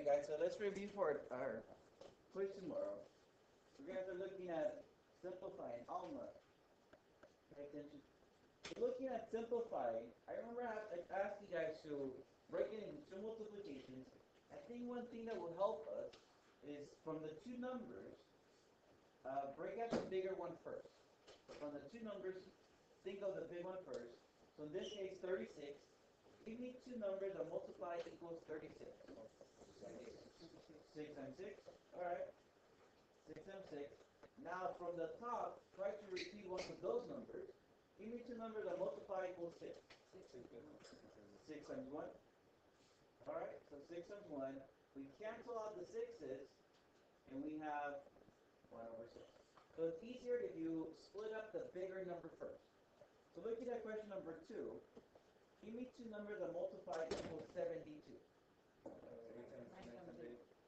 Okay, guys, so let's review for our quiz tomorrow. We're going to be looking at simplifying Alma. Pay attention. Looking at simplifying, I remember I asked you guys to break it into two multiplications. I think one thing that will help us is from the two numbers, break out the bigger one first. So from the two numbers, think of the big one first. So in this case, 36. Give me two numbers that multiply equals 36. 6 times 6. Alright. 6 times 6. Now from the top, try to repeat one of those numbers. Give me two numbers that multiply equals 6. 6 times 1. Alright, so 6 times 1. We cancel out the 6's, and we have 1 over 6. So it's easier if you split up the bigger number first. So looking at question number 2, give me two numbers that multiply equals 72.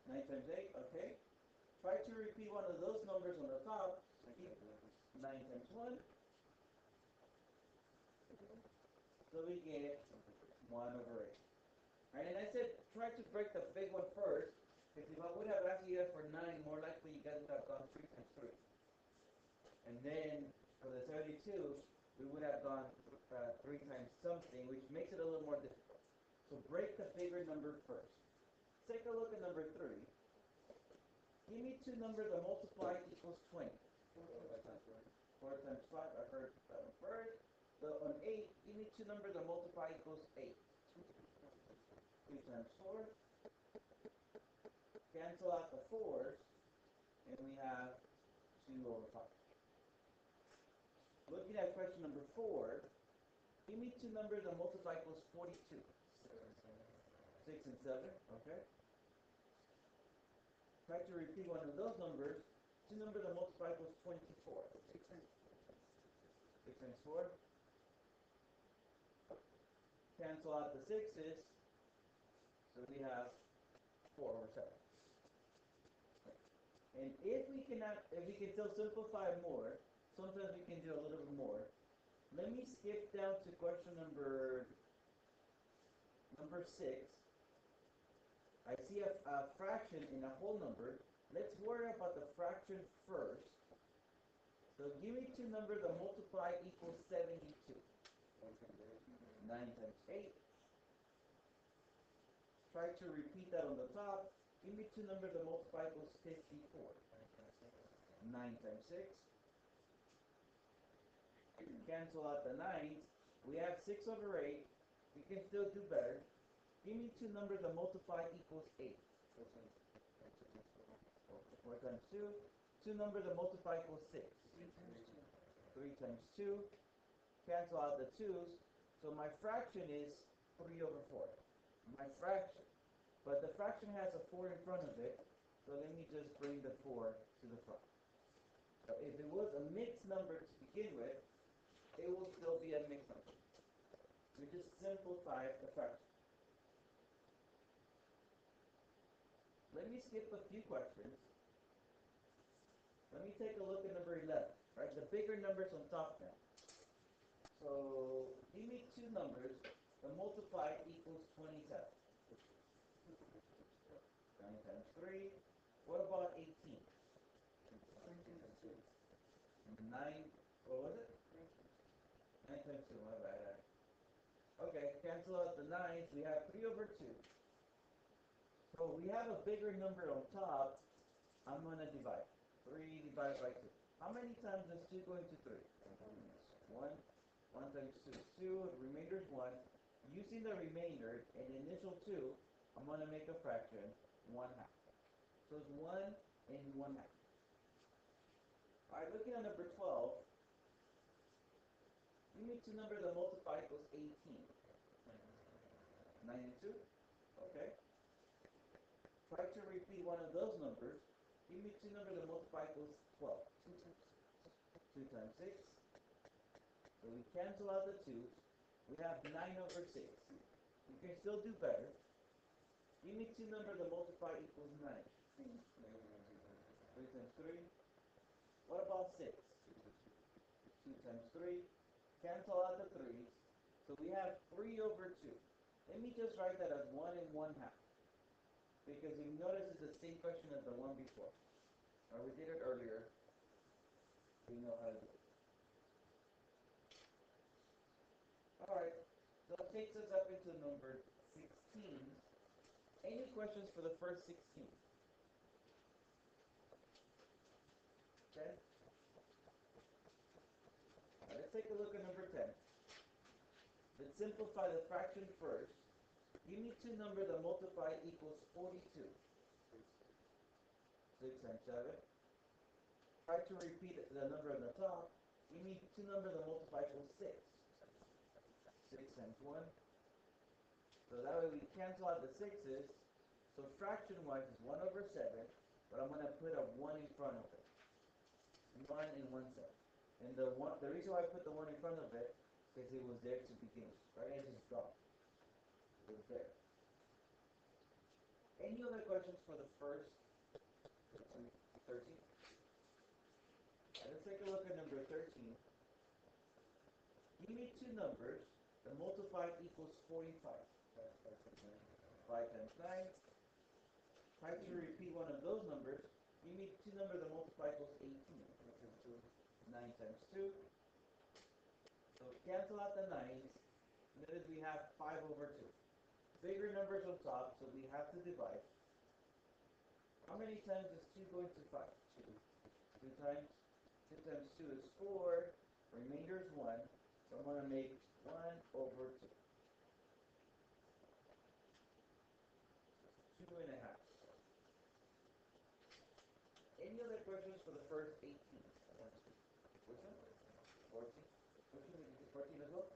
9 times 8, okay. Try to repeat one of those numbers on the top. 9 times 1. So we get 1 over 8. Right, and I said try to break the big one first, because if I would have asked you for 9, more likely you guys would have gone 3 times 3. And then for the 32, we would have gone 3 times something, which makes it a little more difficult. So break the bigger number first. Take a look at number 3. Give me two numbers that multiply equals 20. 4 times 5, I heard that one first. So on 8, give me two numbers that multiply equals 8. 3 times 4. Cancel out the 4's, and we have 2 over 5. Looking at question number 4, give me two numbers that multiply equals 42. 6 and 7, okay. Try to repeat one of those numbers. Two numbers that multiply equals 24. 6 times 4. Cancel out the 6's, so we have 4 over 7. And if we can still simplify more, sometimes we can do a little bit more. Let me skip down to question number 6. I see a fraction in a whole number. Let's worry about the fraction first. So give me two numbers that multiply equals 72. 9 times 8. Try to repeat that on the top. Give me two numbers that multiply equals 54. 9 times 6. Cancel out the 9's. We have 6 over 8. We can still do better. Give me two numbers that multiply equals 8. 4 times 2. Two numbers that multiply equals 6. 3 times 2. Cancel out the 2's. So my fraction is 3 over 4. My fraction. But the fraction has a 4 in front of it. So let me just bring the 4 to the front. So if it was a mixed number to begin with, it will still be a mixed number. We just simplify the fraction. Let me skip a few questions. Let me take a look at number 11. Right, the bigger numbers on top now. So give me two numbers that multiply equals 27. 9 times 3. What about 18? 9. What was it? 9 times 2. My bad. Okay, cancel out the 9's. We have 3 over 2. So we have a bigger number on top. I'm going to divide. 3 divided by 2. How many times does 2 go into 3? 1. 1 times 2 is 2. The remainder is 1. Using the remainder and the initial 2, I'm going to make a fraction 1/2. So it's 1 and 1/2. Alright, looking at number 12. Give me two numbers that multiply equals 18. 9 and 2. Okay. Try to repeat one of those numbers. Give me two numbers that multiply equals 12. 2 times 6. So we cancel out the 2's. We have 9 over 6. You can still do better. Give me two numbers that multiply equals 9. 3 times 3. What about 6? 2 times 3. Cancel out the 3's. So we have 3 over 2. Let me just write that as 1 and 1/2. because you notice it's the same question as the one before. We did it earlier. We know how to do it. Alright, so that takes us up into number 16. Any questions for the first 16? Okay? Alright, let's take a look at number 10. Let's simplify the fraction first. Give me two numbers that multiply equals 42. 6 times 7. Try to repeat the number on the top. Give me two numbers that multiply equals 6. 6 times 1. So that way we cancel out the 6's. So fraction-wise is 1 over 7, but I'm going to put a 1 in front of it. 1 and 1 7. And the reason why I put the 1 in front of it is because it was there to begin with, right? I just dropped. It was there. Any other questions for the first 13? Let's take a look at number 13. Give me two numbers that multiply equals 45. 5 times 9. Try to repeat one of those numbers. Give me two numbers that multiply equals 18. 9 times 2. So cancel out the 9's. Notice we have 5 over 2. Bigger numbers on top, so we have to divide. How many times is 2 going to 5? 2. 2 times. 2 times 2 is 4. Remainder is 1. So I'm going to make 1 over 2. 2 and a half. Any other questions for the first 18? Which one? 14. Which one did you get 14 as well?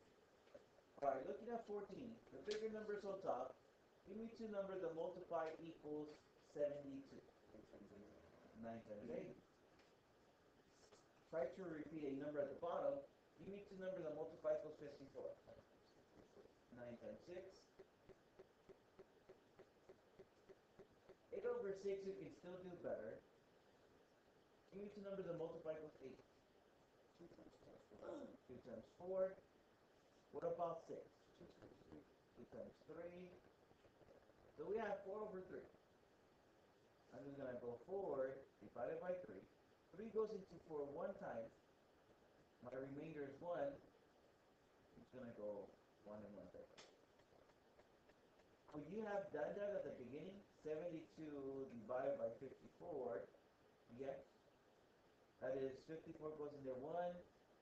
Alright, looking at 14, the bigger numbers on top, give me two numbers that multiply equals 72. 9 times 8. Try to repeat a number at the bottom. Give me two numbers that multiply equals 54. 9 times 6. 8 over 6 you can still do better. Give me two numbers that multiply equals 8. 2 times 4. What about 6? 2 times 3. So we have 4 over 3. I'm just going to go 4 divided by 3. 3 goes into 4 one time. My remainder is 1. I'm just going to go 1 and 1 third. Would you have done that at the beginning? 72 divided by 54. Yes. That is 54 goes in there 1.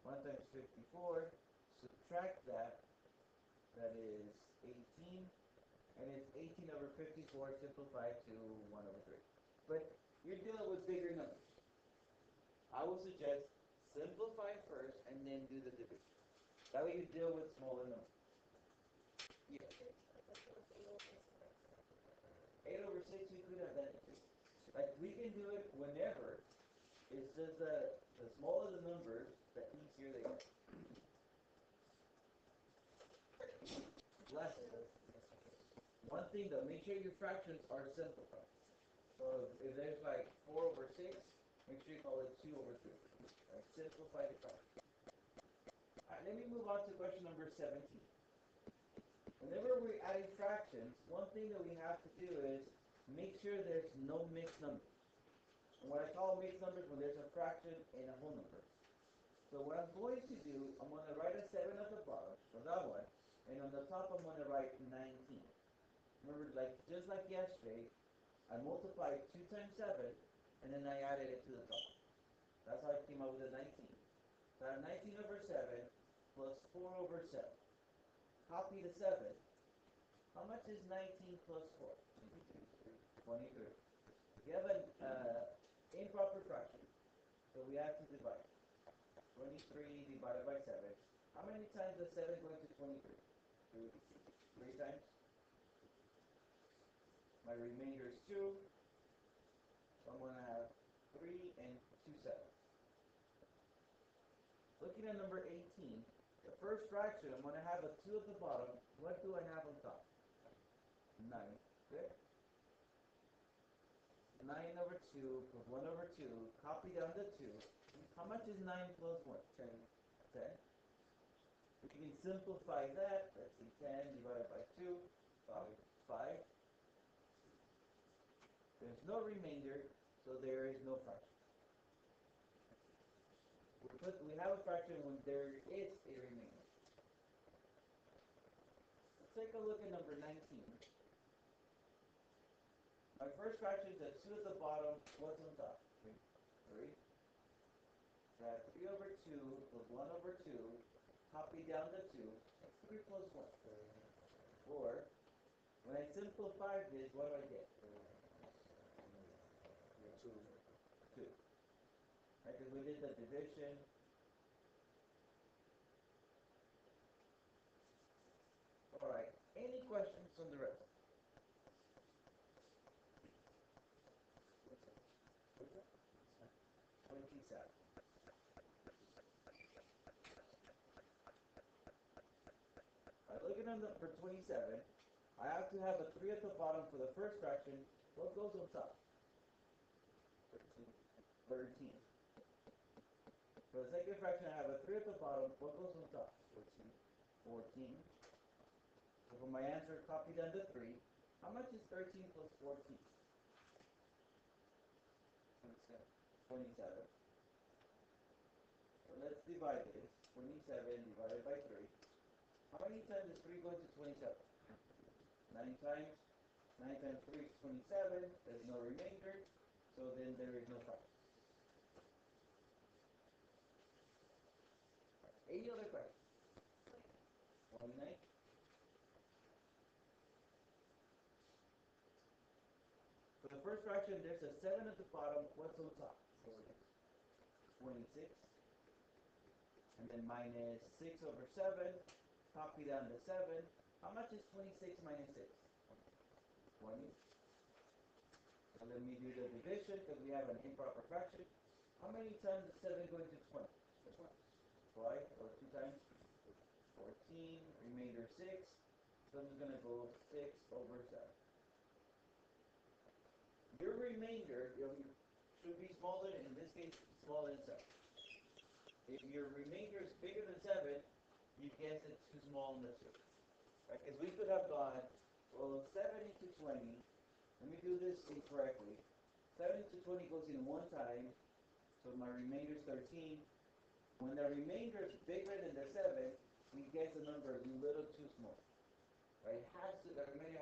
1 times 54. Subtract that. That is 18. And it's 18 over 54 simplified to 1 over 3. But you're dealing with bigger numbers. I would suggest simplify first and then do the division. That way you deal with smaller numbers. Yeah. 8 over 6 we could have done it. Like we can do it whenever. It's just that the smaller the numbers, the easier they get. Last one thing though, make sure your fractions are simplified. So if there's like 4 over 6, make sure you call it 2 over 3. Right? Simplify the fraction. Alright, let me move on to question number 17. Whenever we're adding fractions, one thing that we have to do is make sure there's no mixed numbers. And what I call mixed numbers when there's a fraction and a whole number. So what I'm going to do, I'm going to write a 7 at the bottom, so that one, and on the top I'm going to write 19. Remember, just like yesterday, I multiplied 2 times 7, and then I added it to the top. That's how I came up with the 19. So I have 19 over 7 plus 4 over 7. Copy the 7. How much is 19 plus 4? 23. We have an improper fraction, so we have to divide. 23 divided by 7. How many times does 7 go into 23? 3 times. My remainder is 2. So I'm going to have 3 and 2 7. Looking at number 18, the first fraction, I'm going to have a 2 at the bottom. What do I have on top? 9. Okay? 9 over 2 plus 1 over 2. Copy down the 2. How much is 9 plus 1? 10. 10. We can simplify that. Let's see, 10 divided by 2. 5. no remainder, so there is no fraction. We have a fraction when there is a remainder. Let's take a look at number 19. My first fraction is that 2 at the bottom. What's on top? 3. That 3 over 2 plus 1 over 2. Copy down the 2. That's 3 plus 1. 4. When I simplify this, what do I get? 2. Right, because we did the division. Alright, any questions on the rest? 27. Looking at number 27, I have to have a 3 at the bottom for the first fraction. What goes on top? 13. For the second fraction, I have a 3 at the bottom. What goes on top? 14. So for my answer, copy down to 3. How much is 13 plus 14? 27. So let's divide this. 27 divided by 3. How many times is 3 going to 27? 9 times. 9 times 3 is 27. There's no remainder. So then there is no fraction. Any other questions? 29. For the first fraction, there's a 7 at the bottom. What's on top? 26. And then minus 6 over 7. Copy down to 7. How much is 26 minus 6? 20. So let me do the division because we have an improper fraction. How many times is 7 going to 20? Twice, or 2 times? 14. Remainder 6. So I'm going to go 6 over 7. Your remainder should be smaller, in this case, smaller than 7. If your remainder is bigger than 7, you guess it's too small in the 2. Right? Because we could have gone, well, 7 into 20. Let me do this incorrectly. 7 into 20 goes in 1 time, so my remainder is 13. When the remainder is bigger than the 7, we guess the number is a little too small. Right? The remainder